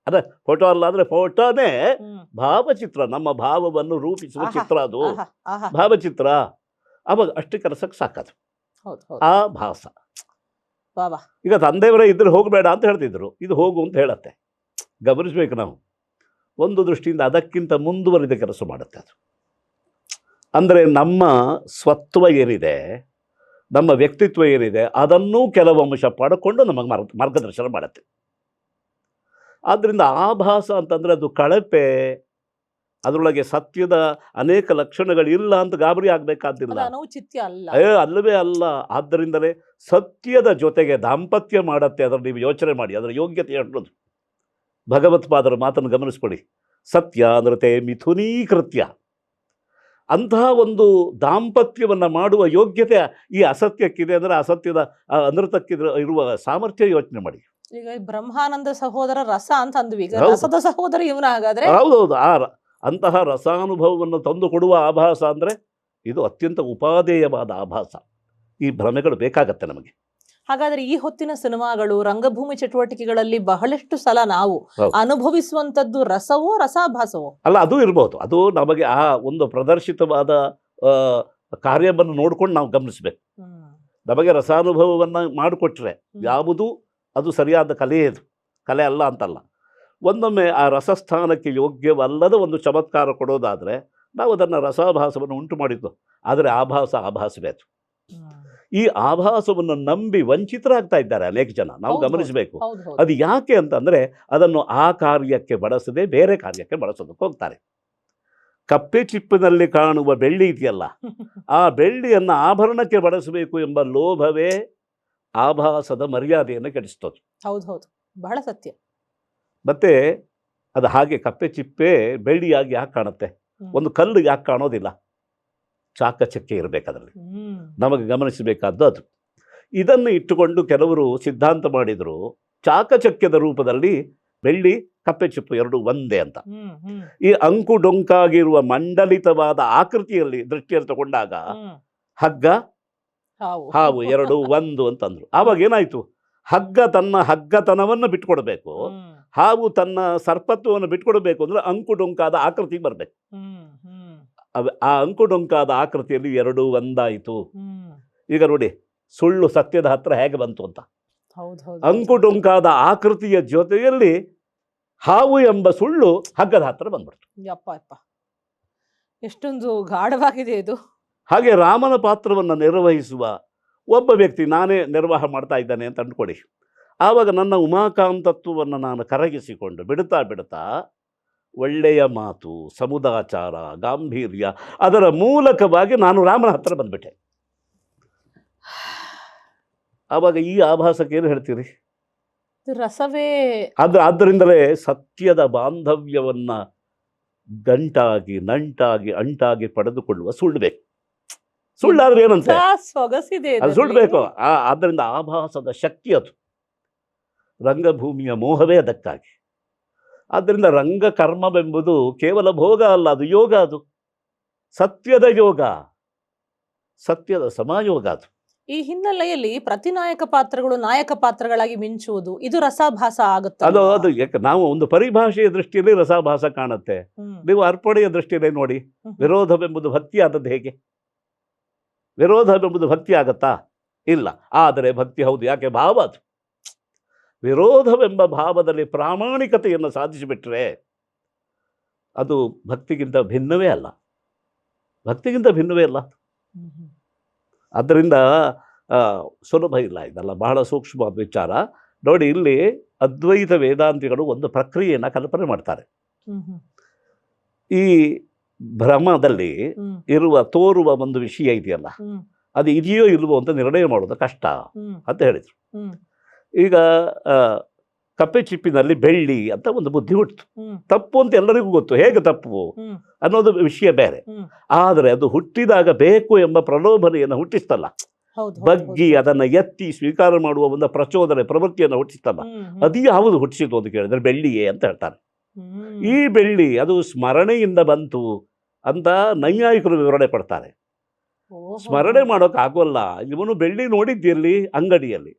ಅದೇ ಫೋಟೋ ಅಲ್ಲ ಅಂದರೆ ಫೋಟೋನೇ ಹ್ಮ್. ಭಾವಚಿತ್ರ, ನಮ್ಮ ಭಾವವನ್ನು ರೂಪಿಸುವ ಆಹಾ, ಚಿತ್ರ ಅದು ಆಹಾ, ಆಹಾ. ಭಾವಚಿತ್ರ. ಅವಾಗ ಅಷ್ಟು ಕೆಲಸಕ್ಕೆ ಸಾಕದು ಹೌದು ಹೌದು. ಆ ಭಾಸ. ವಾ ವಾ. ಈಗ ತಂದೆಯವರೇ ಇದ್ರೆ ಹೋಗಬೇಡ ಅಂತ ಹೇಳ್ತಿದ್ರು, ಇದು ಹೋಗು ಅಂತ ಹೇಳತ್ತೆ. ಗಮನಿಸ್ಬೇಕು ನಾವು. ಒಂದು ದೃಷ್ಟಿಯಿಂದ ಅದಕ್ಕಿಂತ ಮುಂದುವರಿದ ಕೆಲಸ ಮಾಡುತ್ತೆ ಅದು. ಅಂದರೆ ನಮ್ಮ ಸ್ವತ್ವ ಏನಿದೆ, ನಮ್ಮ ವ್ಯಕ್ತಿತ್ವ ಏನಿದೆ, ಅದನ್ನೂ ಕೆಲವು ಅಂಶ ಪಡ್ಕೊಂಡು ನಮಗೆ ಮಾರ್ಗದರ್ಶನ ಮಾಡುತ್ತೆ. ಆದ್ದರಿಂದ ಆಭಾಸ ಅಂತಂದರೆ ಅದು ಕಳಪೆ, ಅದರೊಳಗೆ ಸತ್ಯದ ಅನೇಕ ಲಕ್ಷಣಗಳಿಲ್ಲ ಅಂತ ಗಾಬರಿ ಆಗಬೇಕಾದಿಲ್ಲ. ಅದು ಅನೌಚಿತ್ಯ ಅಲ್ಲ. ಅಲ್ಲವೇ ಅಲ್ಲ. ಆದ್ದರಿಂದಲೇ ಸತ್ಯದ ಜೊತೆಗೆ ದಾಂಪತ್ಯ ಮಾಡತ್ತೆ. ಅದನ್ನು ನೀವು ಯೋಚನೆ ಮಾಡಿ, ಅದರ ಯೋಗ್ಯತೆ ಹೇಳೋದು. ಭಗವತ್ಪಾದರ ಮಾತನ್ನು ಗಮನಿಸ್ಕೊಳ್ಳಿ. ಸತ್ಯ ನೃತೆ ಮಿಥುನೀಕೃತ್ಯ. ಅಂತಹ ಒಂದು ದಾಂಪತ್ಯವನ್ನು ಮಾಡುವ ಯೋಗ್ಯತೆ ಈ ಅಸತ್ಯಕ್ಕಿದೆ. ಅಂದರೆ ಅಸತ್ಯದ ಅನೃತಕ್ಕಿದ್ರೆ ಇರುವ ಸಾಮರ್ಥ್ಯ ಯೋಚನೆ ಮಾಡಿ. ಈಗ ಬ್ರಹ್ಮಾನಂದ ಸಹೋದರ ರಸ ಅಂತ ಅಂದ್ವಿ, ಈಗ ಹೌದು. ರಸದ ಸಹೋದರ ಇವನ ಹಾಗಾದ್ರೆ. ಹೌದೌದು. ಅಂತಹ ರಸಾನುಭವವನ್ನು ತಂದು ಕೊಡುವ ಆಭಾಸ ಅಂದರೆ ಇದು ಅತ್ಯಂತ ಉಪಾದೇಯವಾದ ಆಭಾಸ. ಈ ಭ್ರಮೆಗಳು ಬೇಕಾಗತ್ತೆ ನಮಗೆ. ಹಾಗಾದ್ರೆ ಈ ಹೊತ್ತಿನ ಸಿನಿಮಾಗಳು, ರಂಗಭೂಮಿ ಚಟುವಟಿಕೆಗಳಲ್ಲಿ ಬಹಳಷ್ಟು ಸಲ ನಾವು ಹೌದು. ಅನುಭವಿಸುವಂತದ್ದು ರಸವೋ ರಸಾಭಾಸವೋ? ಅಲ್ಲ, ಅದು ಇರ್ಬೋದು. ಅದು ನಮಗೆ ಆ ಒಂದು ಪ್ರದರ್ಶಿತವಾದ ಕಾರ್ಯವನ್ನು ನೋಡ್ಕೊಂಡು ನಾವು ಗಮನಿಸಬೇಕು. ನಮಗೆ ರಸಾನುಭವವನ್ನು ಮಾಡಿಕೊಟ್ರೆ ಯಾವುದು ಅದು ಸರಿಯಾದ ಕಲೆಯದು, ಕಲೆ ಅಲ್ಲ ಅಂತಲ್ಲ. ಒಂದೊಮ್ಮೆ ಆ ರಸಸ್ಥಾನಕ್ಕೆ ಯೋಗ್ಯವಲ್ಲದ ಒಂದು ಚಮತ್ಕಾರ ಕೊಡೋದಾದರೆ ನಾವು ಅದನ್ನು ರಸಾಭಾಸವನ್ನು ಉಂಟು ಮಾಡಿದ್ದು. ಆದರೆ ಆಭಾಸವೇ ಅದು. ಈ ಆಭಾಸವನ್ನು ನಂಬಿ ವಂಚಿತರಾಗ್ತಾ ಇದ್ದಾರೆ ಅನೇಕ ಜನ. ನಾವು ಗಮನಿಸಬೇಕು. ಅದು ಯಾಕೆ ಅಂತಂದರೆ ಅದನ್ನು ಆ ಕಾರ್ಯಕ್ಕೆ ಬಳಸದೆ ಬೇರೆ ಕಾರ್ಯಕ್ಕೆ ಬಳಸೋದಕ್ಕೆ ಹೋಗ್ತಾರೆ. ಕಪ್ಪೆ ಚಿಪ್ಪಿನಲ್ಲಿ ಕಾಣುವ ಬೆಳ್ಳಿ ಇದೆಯಲ್ಲ, ಆ ಬೆಳ್ಳಿಯನ್ನು ಆಭರಣಕ್ಕೆ ಬಳಸಬೇಕು ಎಂಬ ಲೋಭವೇ ಆಭಾಸದ ಮರ್ಯಾದೆಯನ್ನು ಕೆಡಿಸ್ತದೆ. ಹೌದು ಹೌದು, ಬಹಳ ಸತ್ಯ. ಮತ್ತೆ ಅದು ಹಾಗೆ ಕಪ್ಪೆ ಚಿಪ್ಪೆ ಬೆಳ್ಳಿಯಾಗಿ ಯಾಕೆ ಕಾಣುತ್ತೆ? ಒಂದು ಕಲ್ಲು ಯಾಕೆ ಕಾಣೋದಿಲ್ಲ? ಚಾಕಚಕ್ಯ ಇರಬೇಕು ಅದರಲ್ಲಿ. ನಮಗೆ ಗಮನಿಸಬೇಕಾದ್ದು ಅದು. ಇದನ್ನು ಇಟ್ಟುಕೊಂಡು ಕೆಲವರು ಸಿದ್ಧಾಂತ ಮಾಡಿದರು, ಚಾಕಚಕ್ಯದ ರೂಪದಲ್ಲಿ ಬೆಳ್ಳಿ ಕಪ್ಪೆ ಚಿಪ್ಪು ಎರಡು ಒಂದೇ ಅಂತ. ಈ ಅಂಕು ಡೊಂಕಾಗಿರುವ ಮಂಡಲಿತವಾದ ಆಕೃತಿಯಲ್ಲಿ ದೃಷ್ಟಿಯಲ್ಲಿ ತಗೊಂಡಾಗ ಹಗ್ಗ ಹಾವು ಎರಡು ಒಂದು ಅಂತಂದ್ರು. ಆವಾಗ ಏನಾಯ್ತು? ಹಗ್ಗ ತನ್ನ ಹಗ್ಗತನವನ್ನು ಬಿಟ್ಕೊಡ್ಬೇಕು, ಹಾವು ತನ್ನ ಸರ್ಪತ್ವವನ್ನು ಬಿಟ್ಕೊಡ್ಬೇಕು ಅಂದರೆ ಅಂಕುಡೊಂಕಾದ ಆಕೃತಿಗೆ ಬರಬೇಕು. ಆ ಅಂಕುಡೊಂಕಾದ ಆಕೃತಿಯಲ್ಲಿ ಎರಡೂ ಒಂದಾಯಿತು. ಈಗ ನೋಡಿ ಸುಳ್ಳು ಸತ್ಯದ ಹತ್ರ ಹೇಗೆ ಬಂತು ಅಂತ. ಅಂಕುಡೊಂಕಾದ ಆಕೃತಿಯ ಜೊತೆಯಲ್ಲಿ ಹಾವು ಎಂಬ ಸುಳ್ಳು ಹಗ್ಗದ ಹತ್ರ ಬಂದ್ಬಿಡ್ತು. ಯಪ್ಪ ಯಪ್ಪ, ಎಷ್ಟೊಂದು ಗಾಢವಾಗಿದೆ ಇದು. ಹಾಗೆ ರಾಮನ ಪಾತ್ರವನ್ನು ನಿರ್ವಹಿಸುವ ಒಬ್ಬ ವ್ಯಕ್ತಿ ನಾನೇ ನಿರ್ವಾಹ ಮಾಡ್ತಾ ಇದ್ದಾನೆ ಅಂತ ಅಂದ್ಕೊಡಿ. ಆವಾಗ ನನ್ನ ಉಮಾಕಾಂತತ್ವವನ್ನು ನಾನು ಕರಗಿಸಿಕೊಂಡು ಬಿಡುತ್ತಾ ಬಿಡುತ್ತಾ ಒಳ್ಳೆಯ ಮಾತು, ಸಮುದಾಚಾರ, ಗಾಂಭೀರ್ಯ ಅದರ ಮೂಲಕವಾಗಿ ನಾನು ರಾಮನ ಹತ್ರ ಬಂದ್ಬಿಟ್ಟೆ. ಆವಾಗ ಈ ಆಭಾಸಕ್ಕೆ ಏನು ಹೇಳ್ತೀರಿ? ರಸವೇ. ಆದ್ದರಿಂದಲೇ ಸತ್ಯದ ಬಾಂಧವ್ಯವನ್ನು ಗಂಟಾಗಿ ನಂಟಾಗಿ ಅಂಟಾಗಿ ಪಡೆದುಕೊಳ್ಳುವ ಸುಳ್ಳು ಬೇಕು. ಸುಳ್ಳಾದ್ರೆ ಏನಂತೆ ಸೊಗಸಿದೆ, ಅದು ಸುಳ್ಳು ಬೇಕು. ಆದ್ದರಿಂದ ಆಭಾಸದ ಶಕ್ತಿ ಅದು, ರಂಗಭೂಮಿಯ ಮೋಹವೇ ಅದಕ್ಕಾಗಿ. ಆದ್ದರಿಂದ ರಂಗಕರ್ಮವೆಂಬುದು ಕೇವಲ ಭೋಗ ಅಲ್ಲ, ಅದು ಯೋಗ, ಅದು ಸತ್ಯದ ಯೋಗ, ಸತ್ಯದ ಸಮಾಯೋಗ. ಅದು ಈ ಹಿನ್ನೆಲೆಯಲ್ಲಿ ಪ್ರತಿನಾಯಕ ಪಾತ್ರಗಳು ನಾಯಕ ಪಾತ್ರಗಳಾಗಿ ಮಿಂಚುವುದು ಇದು ರಸಾಭಾಸ ಆಗುತ್ತೆ. ಅದು ಯಾಕೆ ನಾವು ಒಂದು ಪರಿಭಾಷೆಯ ದೃಷ್ಟಿಯಲ್ಲಿ ರಸಾಭಾಸ ಕಾಣುತ್ತೆ. ನೀವು ಅರ್ಪಣೆಯ ದೃಷ್ಟಿಯಲ್ಲಿ ನೋಡಿ, ವಿರೋಧವೆಂಬುದು ಭಕ್ತಿ ಆದದ್ದು ಹೇಗೆ? ವಿರೋಧವೆಂಬುದು ಭಕ್ತಿ ಆಗತ್ತಾ? ಇಲ್ಲ. ಆದರೆ ಭಕ್ತಿ ಹೌದು. ಯಾಕೆ? ಭಾವ. ಅದು ವಿರೋಧವೆಂಬ ಭಾವದಲ್ಲಿ ಪ್ರಾಮಾಣಿಕತೆಯನ್ನು ಸಾಧಿಸಿಬಿಟ್ರೆ ಅದು ಭಕ್ತಿಗಿಂತ ಭಿನ್ನವೇ ಅಲ್ಲ, ಭಕ್ತಿಗಿಂತ ಭಿನ್ನವೇ ಅಲ್ಲ. ಆದ್ದರಿಂದ ಸುಲಭ ಇಲ್ಲ, ಇದೆಲ್ಲ ಬಹಳ ಸೂಕ್ಷ್ಮವಾದ ವಿಚಾರ. ನೋಡಿ, ಇಲ್ಲಿ ಅದ್ವೈತ ವೇದಾಂತಿಗಳು ಒಂದು ಪ್ರಕ್ರಿಯೆಯನ್ನು ಕಲ್ಪನೆ ಮಾಡ್ತಾರೆ. ಈ ಭ್ರಮದಲ್ಲಿ ತೋರುವ ಒಂದು ವಿಷಯ ಇದೆಯಲ್ಲ, ಅದು ಇದೆಯೋ ಇಲ್ವೋ ಅಂತ ನಿರ್ಣಯ ಮಾಡೋದು ಕಷ್ಟ ಅಂತ ಹೇಳಿದರು. ಈಗ ಕಪ್ಪೆ ಚಿಪ್ಪಿನಲ್ಲಿ ಬೆಳ್ಳಿ ಅಂತ ಒಂದು ಬುದ್ಧಿ ಹುಟ್ಟಿತು. ತಪ್ಪು ಅಂತ ಎಲ್ಲರಿಗೂ ಗೊತ್ತು, ಹೇಗೆ ತಪ್ಪು ಅನ್ನೋದು ವಿಷಯ ಬೇರೆ. ಆದರೆ ಅದು ಹುಟ್ಟಿದಾಗ ಬೇಕು ಎಂಬ ಪ್ರಲೋಭನೆಯನ್ನು ಹುಟ್ಟಿಸ್ತಲ್ಲ, ಬಗ್ಗಿ ಅದನ್ನು ಎತ್ತಿ ಸ್ವೀಕಾರ ಮಾಡುವ ಒಂದು ಪ್ರಚೋದನೆ ಪ್ರವೃತ್ತಿಯನ್ನು ಹುಟ್ಟಿಸ್ತಲ್ಲ, ಅದು ಯಾವುದು ಹುಟ್ಟಿಸಿತು ಅಂತ ಕೇಳಿದ್ರೆ ಬೆಳ್ಳಿಯೇ ಅಂತ ಹೇಳ್ತಾರೆ. ಈ ಬೆಳ್ಳಿ ಅದು ಸ್ಮರಣೆಯಿಂದ ಬಂತು ಅಂತ ನೈಯಾಯಿಕರು ವಿವರಣೆ ಕೊಡ್ತಾರೆ. ಸ್ಮರಣೆ ಮಾಡೋಕ್ಕಾಗೋಲ್ಲ. ಇವನು ಬೆಳ್ಳಿ ನೋಡಿದ್ದಲ್ಲಿ ಅಂಗಡಿಯಲ್ಲಿ,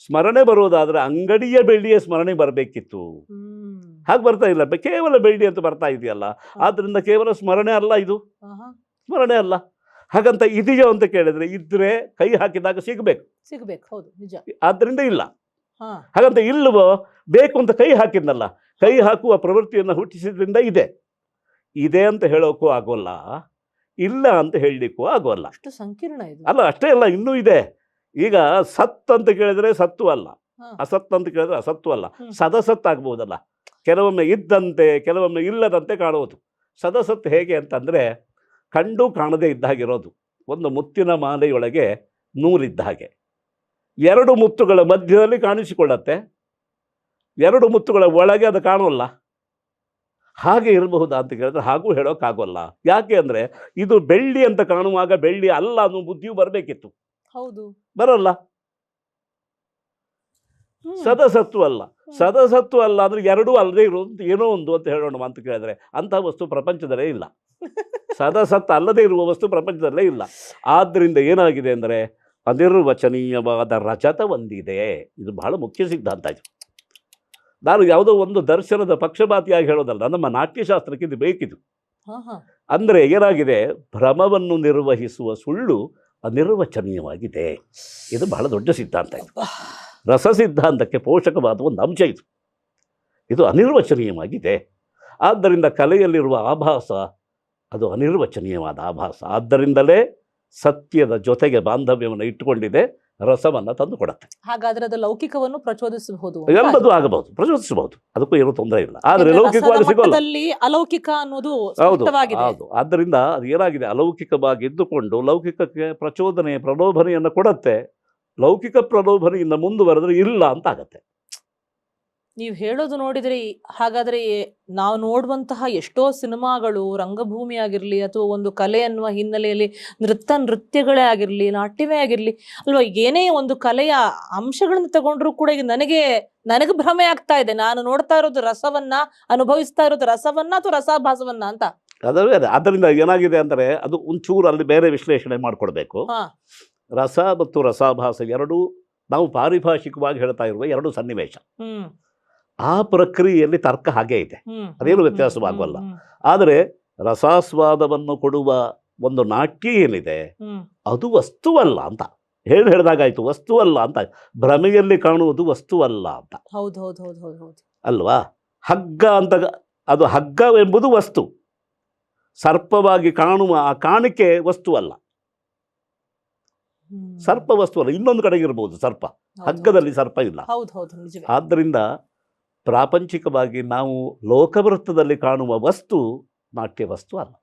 ಸ್ಮರಣೆ ಬರೋದಾದ್ರೆ ಅಂಗಡಿಯ ಬೆಳ್ಳಿಯ ಸ್ಮರಣೆ ಬರಬೇಕಿತ್ತು, ಹಾಗೆ ಬರ್ತಾ ಇಲ್ಲ, ಕೇವಲ ಬೆಳ್ಳಿ ಅಂತ ಬರ್ತಾ ಇದೆಯಲ್ಲ. ಆದ್ರಿಂದ ಕೇವಲ ಸ್ಮರಣೆ ಅಲ್ಲ, ಇದು ಸ್ಮರಣೆ ಅಲ್ಲ. ಹಾಗಂತ ಇದೆಯೋ ಅಂತ ಕೇಳಿದ್ರೆ ಇದ್ರೆ ಕೈ ಹಾಕಿದಾಗ ಸಿಗಬೇಕು. ಹೌದು, ನಿಜ. ಆದ್ರಿಂದ ಇಲ್ಲ. ಹಾಗಂತ ಇಲ್ಲವೋ, ಬೇಕು ಅಂತ ಕೈ ಹಾಕಿದ್ನಲ್ಲ, ಕೈ ಹಾಕುವ ಪ್ರವೃತ್ತಿಯನ್ನು ಹುಟ್ಟಿಸಿದ್ರಿಂದ ಇದೆ. ಇದೆ ಅಂತ ಹೇಳೋಕ್ಕೂ ಆಗೋಲ್ಲ, ಇಲ್ಲ ಅಂತ ಹೇಳಲಿಕ್ಕೂ ಆಗೋಲ್ಲ. ಅಷ್ಟು ಸಂಕೀರ್ಣ ಇದು ಅಲ್ಲ. ಅಷ್ಟೇ ಅಲ್ಲ, ಇನ್ನೂ ಇದೆ. ಈಗ ಸತ್ ಅಂತ ಕೇಳಿದ್ರೆ ಸತ್ತು ಅಲ್ಲ, ಅಸತ್ ಅಂತ ಕೇಳಿದ್ರೆ ಅಸತ್ತು ಅಲ್ಲ, ಸದಸತ್ ಆಗ್ಬಹುದಲ್ಲ. ಕೆಲವೊಮ್ಮೆ ಇದ್ದಂತೆ ಕೆಲವೊಮ್ಮೆ ಇಲ್ಲದಂತೆ ಕಾಣುವುದು. ಸದಸತ್ ಹೇಗೆ ಅಂತಂದರೆ ಕಂಡು ಕಾಣದೇ ಇದ್ದ ಹಾಗಿರೋದು. ಒಂದು ಮುತ್ತಿನ ಮಾಲೆಯೊಳಗೆ ನೂರಿದ್ದ ಹಾಗೆ, ಎರಡು ಮುತ್ತುಗಳ ಮಧ್ಯದಲ್ಲಿ ಕಾಣಿಸಿಕೊಳ್ಳತ್ತೆ, ಎರಡು ಮುತ್ತುಗಳ ಒಳಗೆ ಅದು ಕಾಣೋಲ್ಲ. ಹಾಗೆ ಇರಬಹುದಾ ಅಂತ ಕೇಳಿದ್ರೆ ಹಾಗೂ ಹೇಳೋಕ್ಕಾಗೋಲ್ಲ. ಯಾಕೆ ಅಂದರೆ ಇದು ಬೆಳ್ಳಿ ಅಂತ ಕಾಣುವಾಗ ಬೆಳ್ಳಿ ಅಲ್ಲ ಅನ್ನೋ ಬುದ್ಧಿಯೂ ಬರಬೇಕಿತ್ತು. ಹೌದು, ಬರಲ್ಲ. ಸದಸತ್ತು ಅಲ್ಲ, ಸದಸತ್ತು ಅಲ್ಲ ಅಂದ್ರೆ ಎರಡೂ ಅಲ್ಲದೆ ಇರೋದು ಏನೋ ಒಂದು ಅಂತ ಹೇಳೋಣ ಅಂತ ಕೇಳಿದ್ರೆ ಅಂಥ ವಸ್ತು ಪ್ರಪಂಚದಲ್ಲೇ ಇಲ್ಲ. ಸದಸತ್ತು ಅಲ್ಲದೆ ಇರುವ ವಸ್ತು ಪ್ರಪಂಚದಲ್ಲೇ ಇಲ್ಲ. ಆದ್ದರಿಂದ ಏನಾಗಿದೆ ಅಂದರೆ ಅನಿರ್ವಚನೀಯವಾದ ರಜತ ಒಂದಿದೆ. ಇದು ಬಹಳ ಮುಖ್ಯ ಸಿದ್ಧಾಂತ. ಇದು ನಾನು ಯಾವುದೋ ಒಂದು ದರ್ಶನದ ಪಕ್ಷಪಾತಿಯಾಗಿ ಹೇಳೋದಲ್ಲ, ನಮ್ಮ ನಾಟ್ಯಶಾಸ್ತ್ರಕ್ಕೆ ಇದು ಬೇಕಿದು. ಅಂದರೆ ಏನಾಗಿದೆ, ಭ್ರಮವನ್ನು ನಿರ್ವಹಿಸುವ ಸುಳ್ಳು ಅನಿರ್ವಚನೀಯವಾಗಿದೆ. ಇದು ಬಹಳ ದೊಡ್ಡ ಸಿದ್ಧಾಂತ. ಇದು ರಸ ಸಿದ್ಧಾಂತಕ್ಕೆ ಪೋಷಕವಾದ ಒಂದು ಅಂಶ. ಇದು ಅನಿರ್ವಚನೀಯವಾಗಿದೆ. ಆದ್ದರಿಂದ ಕಲೆಯಲ್ಲಿರುವ ಆಭಾಸ ಅದು ಅನಿರ್ವಚನೀಯವಾದ ಆಭಾಸ. ಆದ್ದರಿಂದಲೇ ಸತ್ಯದ ಜೊತೆಗೆ ಬಾಂಧವ್ಯವನ್ನು ಇಟ್ಟುಕೊಂಡಿದೆ, ರಸವನ್ನು ತಂದು ಕೊಡುತ್ತೆ. ಹಾಗಾದ್ರೆ ಅದು ಲೌಕಿಕವನ್ನು ಪ್ರಚೋದಿಸಬಹುದು, ಎಲ್ಲದೂ ಆಗಬಹುದು, ಪ್ರಚೋದಿಸಬಹುದು, ಅದಕ್ಕೂ ಏನೂ ತೊಂದರೆ ಇಲ್ಲ. ಆದರೆ ಲೌಕಿಕವಾಗಿ ಸಿಗೋಲ್ಲ, ಅಲೌಕಿಕ ಅನ್ನೋದು. ಹೌದು ಹೌದು. ಆದ್ದರಿಂದ ಅದು ಏನಾಗಿದೆ, ಅಲೌಕಿಕವಾಗಿ ಇದ್ದುಕೊಂಡು ಲೌಕಿಕಕ್ಕೆ ಪ್ರಲೋಭನೆಯನ್ನು ಕೊಡುತ್ತೆ. ಲೌಕಿಕ ಪ್ರಲೋಭನೆಯಿಂದ ಮುಂದುವರೆದ್ರೆ ಇಲ್ಲ ಅಂತ ಆಗತ್ತೆ. ನೀವು ಹೇಳೋದು ನೋಡಿದ್ರೆ ಹಾಗಾದ್ರೆ ನಾವು ನೋಡುವಂತಹ ಎಷ್ಟೋ ಸಿನಿಮಾಗಳು, ರಂಗಭೂಮಿ ಆಗಿರಲಿ ಅಥವಾ ಒಂದು ಕಲೆ ಅನ್ನುವ ಹಿನ್ನೆಲೆಯಲ್ಲಿ ನೃತ್ಯಗಳೇ ಆಗಿರಲಿ, ನಾಟ್ಯವೇ ಆಗಿರಲಿ ಅಲ್ವಾ, ಏನೇ ಒಂದು ಕಲೆಯ ಅಂಶಗಳನ್ನು ತಗೊಂಡ್ರು ಕೂಡ ಈಗ ನನಗೆ ಭ್ರಮೆ ಆಗ್ತಾ ಇದೆ. ನಾನು ನೋಡ್ತಾ ಇರೋದು ರಸವನ್ನ, ಅನುಭವಿಸ್ತಾ ಇರೋದು ರಸವನ್ನ ಅಥವಾ ರಸಾಭಾಸವನ್ನ ಅಂತ. ಅದವೇ. ಅದರಿಂದ ಏನಾಗಿದೆ ಅಂದರೆ ಅದು ಒಂಚೂರು ಅಲ್ಲಿ ಬೇರೆ ವಿಶ್ಲೇಷಣೆ ಮಾಡಿಕೊಡ್ಬೇಕು. ರಸ ಮತ್ತು ರಸಾಭಾಸ ಎರಡೂ ನಾವು ಪಾರಿಭಾಷಿಕವಾಗಿ ಹೇಳ್ತಾ ಇರುವ ಎರಡು ಸನ್ನಿವೇಶ. ಆ ಪ್ರಕ್ರಿಯೆಯಲ್ಲಿ ತರ್ಕ ಹಾಗೇ ಇದೆ, ಅದೇನು ವ್ಯತ್ಯಾಸವಾಗಲ್ಲ. ಆದರೆ ರಸಾಸ್ವಾದವನ್ನು ಕೊಡುವ ಒಂದು ನಾಟ್ಯ ಏನಿದೆ ಅದು ವಸ್ತುವಲ್ಲ ಅಂತ ಹೇಳಿದಾಗಾಯ್ತು. ವಸ್ತುವಲ್ಲ ಅಂತ, ಭ್ರಮೆಯಲ್ಲಿ ಕಾಣುವುದು ವಸ್ತುವಲ್ಲ ಅಂತ. ಹೌದು ಹೌದು ಹೌದು ಹೌದು ಹೌದು ಅಲ್ವಾ? ಹಗ್ಗ ಅಂತ, ಅದು ಹಗ್ಗ ಎಂಬುದು ವಸ್ತು, ಸರ್ಪವಾಗಿ ಕಾಣುವ ಆ ಕಾಣಿಕೆ ವಸ್ತುವಲ್ಲ. ಸರ್ಪ ವಸ್ತುವಲ್ಲ, ಇನ್ನೊಂದು ಕಡೆಗೆ ಇರ್ಬೋದು ಸರ್ಪ, ಹಗ್ಗದಲ್ಲಿ ಸರ್ಪ ಇಲ್ಲ. ಆದ್ದರಿಂದ ಪ್ರಾಪಂಚಿಕವಾಗಿ ನಾವು ಲೋಕವೃತ್ತದಲ್ಲಿ ಕಾಣುವ ವಸ್ತು ನಾಟ್ಯ ವಸ್ತು ಅಲ್ಲ.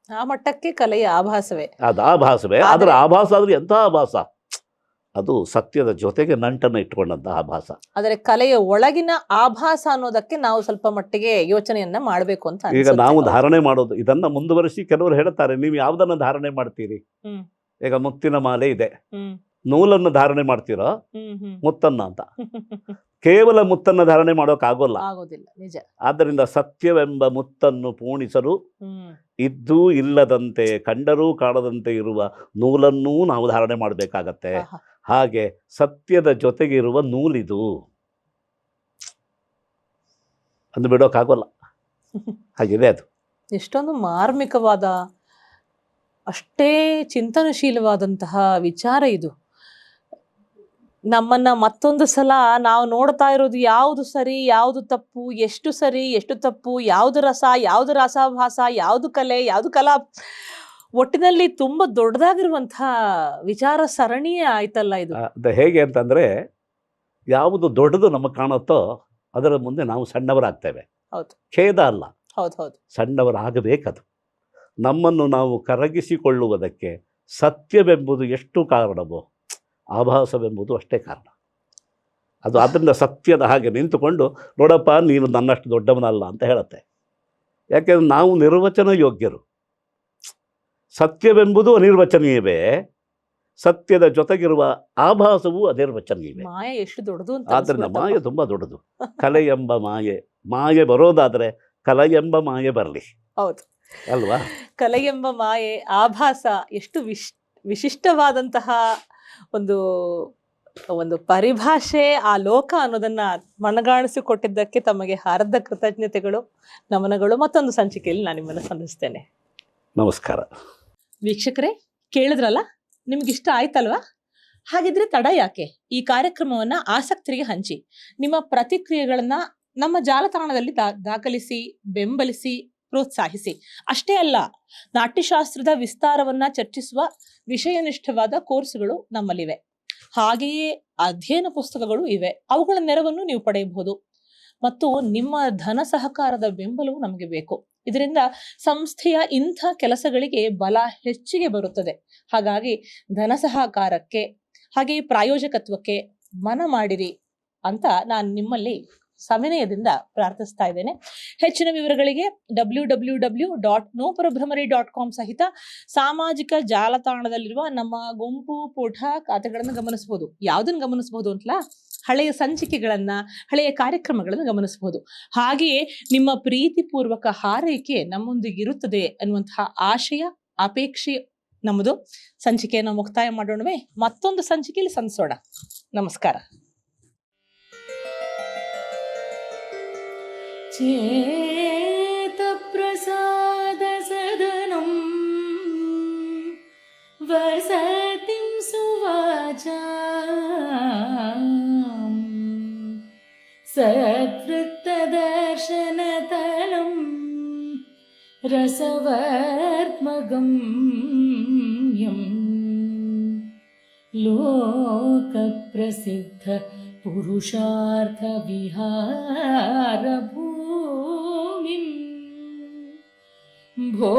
ಆ ಮಟ್ಟಕ್ಕೆ ಕಲೆಯ ಆಭಾಸವೇ, ಅದು ಆಭಾಸವೇ. ಅದರ ಆಭಾಸ ಆದ್ರೆ ಎಂಥ ಆಭಾಸ, ಅದು ಸತ್ಯದ ಜೊತೆಗೆ ನಂಟನ್ನು ಇಟ್ಕೊಂಡಂತ ಆಭಾಸ. ಆದರೆ ಕಲೆಯ ಒಳಗಿನ ಆಭಾಸ ಅನ್ನೋದಕ್ಕೆ ನಾವು ಸ್ವಲ್ಪ ಮಟ್ಟಿಗೆ ಯೋಚನೆಯನ್ನ ಮಾಡಬೇಕು ಅಂತ. ಈಗ ನಾವು ಧಾರಣೆ ಮಾಡೋದು ಇದನ್ನ ಮುಂದುವರಿಸಿ ಕೆಲವರು ಹೇಳ್ತಾರೆ, ನೀವು ಯಾವ್ದನ್ನ ಧಾರಣೆ ಮಾಡ್ತೀರಿ? ಈಗ ಮುತ್ತಿನ ಮಾಲೆ ಇದೆ, ನೂಲನ್ನು ಧಾರಣೆ ಮಾಡ್ತೀರೋ ಮುತ್ತನ್ನ ಅಂತ. ಕೇವಲ ಮುತ್ತನ್ನ ಧಾರಣೆ ಮಾಡೋಕ್ಕಾಗೋಲ್ಲ, ನಿಜ. ಆದ್ದರಿಂದ ಸತ್ಯವೆಂಬ ಮುತ್ತನ್ನು ಪೂಣಿಸಲು ಇದ್ದೂ ಇಲ್ಲದಂತೆ ಕಂಡರೂ ಕಾಣದಂತೆ ಇರುವ ನೂಲನ್ನೂ ನಾವು ಧಾರಣೆ ಮಾಡಬೇಕಾಗತ್ತೆ. ಹಾಗೆ ಸತ್ಯದ ಜೊತೆಗಿರುವ ನೂಲಿದು, ಅಂದು ಬಿಡೋಕ್ಕಾಗೋಲ್ಲ, ಹಾಗಿದೆ ಅದು. ಎಷ್ಟೊಂದು ಮಾರ್ಮಿಕವಾದ, ಅಷ್ಟೇ ಚಿಂತನಶೀಲವಾದಂತಹ ವಿಚಾರ ಇದು. ನಮ್ಮನ್ನ ಮತ್ತೊಂದು ಸಲ ನಾವು ನೋಡ್ತಾ ಇರೋದು ಯಾವುದು ಸರಿ ಯಾವುದು ತಪ್ಪು, ಎಷ್ಟು ಸರಿ ಎಷ್ಟು ತಪ್ಪು, ಯಾವುದು ರಸ ಯಾವುದು ರಸಾಭಾಸ, ಯಾವುದು ಕಲೆ ಯಾವುದು ಕಲಾ, ಒಟ್ಟಿನಲ್ಲಿ ತುಂಬಾ ದೊಡ್ಡದಾಗಿರುವಂತಹ ವಿಚಾರ ಸರಣಿಯೇ ಆಯ್ತಲ್ಲ ಇದು. ಹೇಗೆ ಅಂತಂದ್ರೆ, ಯಾವುದು ದೊಡ್ಡದು ನಮಗೆ ಕಾಣುತ್ತೋ ಅದರ ಮುಂದೆ ನಾವು ಸಣ್ಣವರಾಗ್ತೇವೆ. ಹೌದು, ಖೇದ ಅಲ್ಲ, ಹೌದು ಹೌದು, ಸಣ್ಣವರಾಗಬೇಕದು. ನಮ್ಮನ್ನು ನಾವು ಕರಗಿಸಿಕೊಳ್ಳುವುದಕ್ಕೆ ಸತ್ಯವೆಂಬುದು ಎಷ್ಟು ಕಾರಣವೋ ಆಭಾಸವೆಂಬುದು ಅಷ್ಟೇ ಕಾರಣ. ಅದು ಅದರಿಂದ ಸತ್ಯದ ಹಾಗೆ ನಿಂತುಕೊಂಡು, ನೋಡಪ್ಪ ನೀನು ನನ್ನಷ್ಟು ದೊಡ್ಡವನಲ್ಲ ಅಂತ ಹೇಳುತ್ತೆ. ಯಾಕೆಂದ್ರೆ ನಾವು ನಿರ್ವಚನ ಯೋಗ್ಯರು. ಸತ್ಯವೆಂಬುದು ಅನಿರ್ವಚನೀಯವೇ, ಸತ್ಯದ ಜೊತೆಗಿರುವ ಆಭಾಸವು ಅನಿರ್ವಚನೀಯವೇ. ಮಾಯೆ ಎಷ್ಟು ದೊಡ್ಡದು ಅಂತ. ಆದ್ದರಿಂದ ಮಾಯೆ ತುಂಬ ದೊಡ್ಡದು. ಕಲೆ ಎಂಬ ಮಾಯೆ ಬರೋದಾದರೆ ಕಲೆ ಎಂಬ ಮಾಯೆ ಬರಲಿ. ಹೌದು ಅಲ್ವಾ? ಕಲೆ ಎಂಬ ಮಾಯೆ, ಆಭಾಸ ಎಷ್ಟು ವಿಶಿಷ್ಟವಾದಂತಹ ಒಂದು ಒಂದು ಪರಿಭಾಷೆ ಆ ಲೋಕ ಅನ್ನೋದನ್ನ ಮನಗಾಣಿಸಿಕೊಟ್ಟಿದ್ದಕ್ಕೆ ತಮಗೆ ಹಾರದ ಕೃತಜ್ಞತೆಗಳು, ನಮನಗಳು. ಮತ್ತೊಂದು ಸಂಚಿಕೆಯಲ್ಲಿ ನಾನು ನಿಮ್ಮನ್ನು ಸಂಧಿಸ್ತೇನೆ. ನಮಸ್ಕಾರ. ವೀಕ್ಷಕರೇ, ಕೇಳಿದ್ರಲ್ಲ, ನಿಮ್ಗಿಷ್ಟ ಆಯ್ತಲ್ವಾ? ಹಾಗಿದ್ರೆ ತಡ ಯಾಕೆ? ಈ ಕಾರ್ಯಕ್ರಮವನ್ನ ಆಸಕ್ತರಿಗೆ ಹಂಚಿ, ನಿಮ್ಮ ಪ್ರತಿಕ್ರಿಯೆಗಳನ್ನ ನಮ್ಮ ಜಾಲತಾಣದಲ್ಲಿ ದಾಖಲಿಸಿ, ಬೆಂಬಲಿಸಿ, ಪ್ರೋತ್ಸಾಹಿಸಿ. ಅಷ್ಟೇ ಅಲ್ಲ, ನಾಟ್ಯಶಾಸ್ತ್ರದ ವಿಸ್ತಾರವನ್ನ ಚರ್ಚಿಸುವ ವಿಷಯನಿಷ್ಠವಾದ ಕೋರ್ಸ್ಗಳು ನಮ್ಮಲ್ಲಿವೆ. ಹಾಗೆಯೇ ಅಧ್ಯಯನ ಪುಸ್ತಕಗಳು ಇವೆ, ಅವುಗಳ ನೆರವನ್ನು ನೀವು ಪಡೆಯಬಹುದು. ಮತ್ತು ನಿಮ್ಮ ಧನ ಸಹಕಾರದ ಬೆಂಬಲವು ನಮಗೆ ಬೇಕು. ಇದರಿಂದ ಸಂಸ್ಥೆಯ ಇಂಥ ಕೆಲಸಗಳಿಗೆ ಬಲ ಹೆಚ್ಚಿಗೆ ಬರುತ್ತದೆ. ಹಾಗಾಗಿ ಧನ ಸಹಕಾರಕ್ಕೆ ಹಾಗೆ ಪ್ರಾಯೋಜಕತ್ವಕ್ಕೆ ಮನ ಮಾಡಿರಿ ಅಂತ ನಾನು ನಿಮ್ಮಲ್ಲಿ ಸವಿನಯದಿಂದ ಪ್ರಾರ್ಥಿಸ್ತಾ ಇದ್ದೇನೆ. ಹೆಚ್ಚಿನ ವಿವರಗಳಿಗೆ www.noparabrahmari.com ಸಹಿತ ಸಾಮಾಜಿಕ ಜಾಲತಾಣದಲ್ಲಿರುವ ನಮ್ಮ ಗುಂಪು ಪುಟ ಖಾತೆಗಳನ್ನು ಗಮನಿಸಬಹುದು. ಯಾವುದನ್ನು ಗಮನಿಸಬಹುದು ಅಂತಲ್ಲ, ಹಳೆಯ ಸಂಚಿಕೆಗಳನ್ನ, ಹಳೆಯ ಕಾರ್ಯಕ್ರಮಗಳನ್ನು ಗಮನಿಸಬಹುದು. ಹಾಗೆಯೇ ನಿಮ್ಮ ಪ್ರೀತಿಪೂರ್ವಕ ಹಾರೈಕೆ ನಮ್ಮೊಂದಿಗಿರುತ್ತದೆ ಅನ್ನುವಂತಹ ಆಶಯ, ಅಪೇಕ್ಷೆ ನಮ್ಮದು. ಸಂಚಿಕೆಯನ್ನು ಮುಕ್ತಾಯ ಮಾಡೋಣವೇ? ಮತ್ತೊಂದು ಸಂಚಿಕೆಯಲ್ಲಿ ಸಂಧಿಸೋಣ. ನಮಸ್ಕಾರ. ಚೇತಪ್ರಸಾದ ಸದನಂ ವಸತಿಂ ಸುವಾಚಾಂ ಸತ್ವೃತ್ತದರ್ಶನತಲಂ ರಸವರ್ತ್ಮಗಮ್ಯಂ ಲೋಕಪ್ರಸಿದ್ಧ ಪುರುಷಾರ್ಥ ವಿಹಾರ ಭೂಮಿಂ ಭೋ